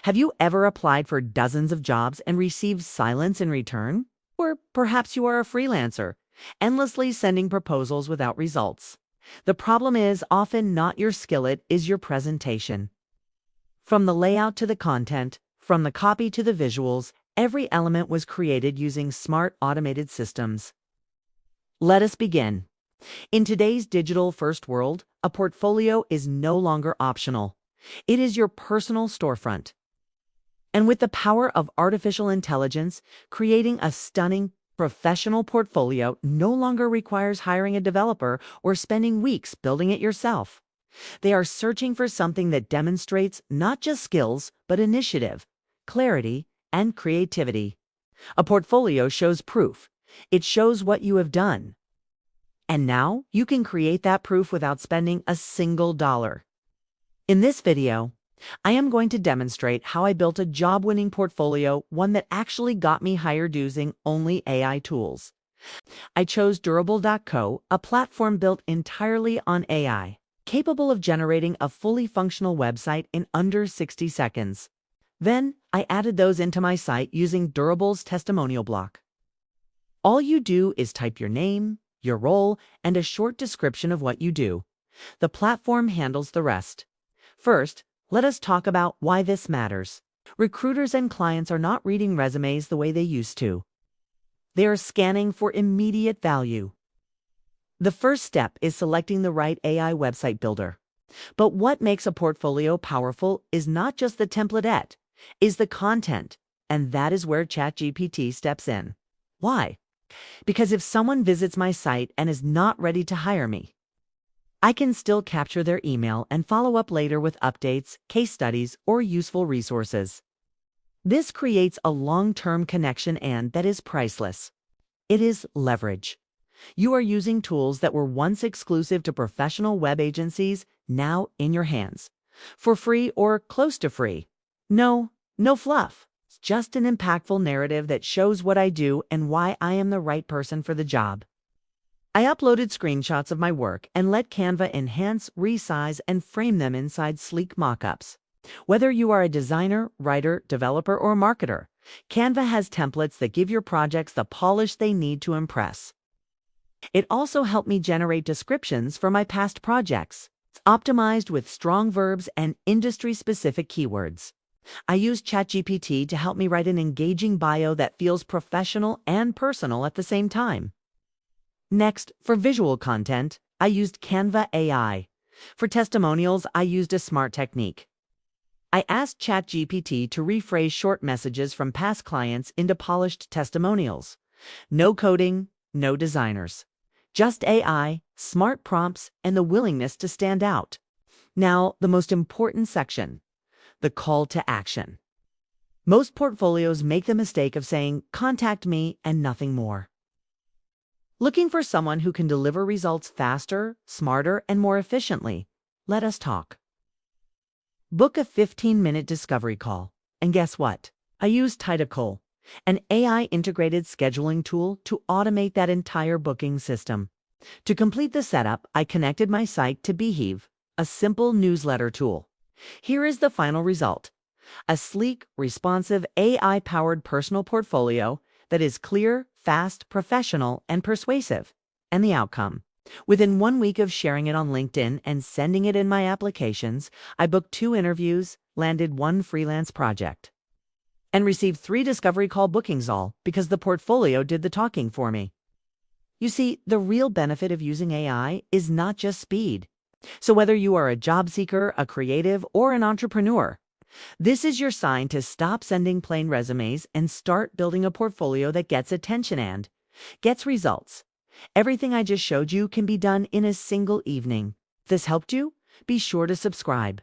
Have you ever applied for dozens of jobs and received silence in return? Or perhaps you are a freelancer, endlessly sending proposals without results. The problem is often not your skill, it is your presentation. From the layout to the content, from the copy to the visuals, every element was created using smart automated systems. Let us begin. In today's digital-first world, a portfolio is no longer optional. It is your personal storefront. And with the power of artificial intelligence, creating a stunning, professional portfolio no longer requires hiring a developer or spending weeks building it yourself. They are searching for something that demonstrates not just skills, but initiative, clarity, and creativity. A portfolio shows proof. It shows what you have done. And now you can create that proof without spending a single dollar. In this video, I am going to demonstrate how I built a job-winning portfolio, one that actually got me hired using only AI tools. I chose Durable.co, a platform built entirely on AI, capable of generating a fully functional website in under 60 seconds. Then, I added those into my site using Durable's testimonial block. All you do is type your name, your role, and a short description of what you do. The platform handles the rest. First, let us talk about why this matters. Recruiters and clients are not reading resumes the way they used to. They are scanning for immediate value. The first step is selecting the right AI website builder. But what makes a portfolio powerful is not just the templatette, is the content, and that is where ChatGPT steps in. Why? Because if someone visits my site and is not ready to hire me, I can still capture their email and follow up later with updates, case studies, or useful resources. This creates a long-term connection, and that is priceless. It is leverage. You are using tools that were once exclusive to professional web agencies, now in your hands. For free or close to free. No fluff. It's just an impactful narrative that shows what I do and why I am the right person for the job. I uploaded screenshots of my work and let Canva enhance, resize, and frame them inside sleek mockups. Whether you are a designer, writer, developer, or marketer, Canva has templates that give your projects the polish they need to impress. It also helped me generate descriptions for my past projects. It's optimized with strong verbs and industry-specific keywords. I used ChatGPT to help me write an engaging bio that feels professional and personal at the same time. Next, for visual content, I used Canva AI. For testimonials, I used a smart technique. I asked ChatGPT to rephrase short messages from past clients into polished testimonials. No coding, no designers. Just AI, smart prompts, and the willingness to stand out. Now, the most important section, the call to action. Most portfolios make the mistake of saying, "Contact me," and nothing more. Looking for someone who can deliver results faster, smarter, and more efficiently? Let us talk. Book a 15-minute discovery call. And guess what? I used TidyCal, an AI-integrated scheduling tool, to automate that entire booking system. To complete the setup, I connected my site to Behave, a simple newsletter tool. Here is the final result: a sleek, responsive, AI-powered personal portfolio that is clear, fast, professional, and persuasive. And the outcome? Within 1 week of sharing it on LinkedIn and sending it in my applications, I booked 2 interviews, landed 1 freelance project, and received 3 discovery call bookings, all because the portfolio did the talking for me. You see, the real benefit of using AI is not just speed. So whether you are a job seeker, a creative, or an entrepreneur, this is your sign to stop sending plain resumes and start building a portfolio that gets attention and gets results. Everything I just showed you can be done in a single evening. If this helped you, be sure to subscribe.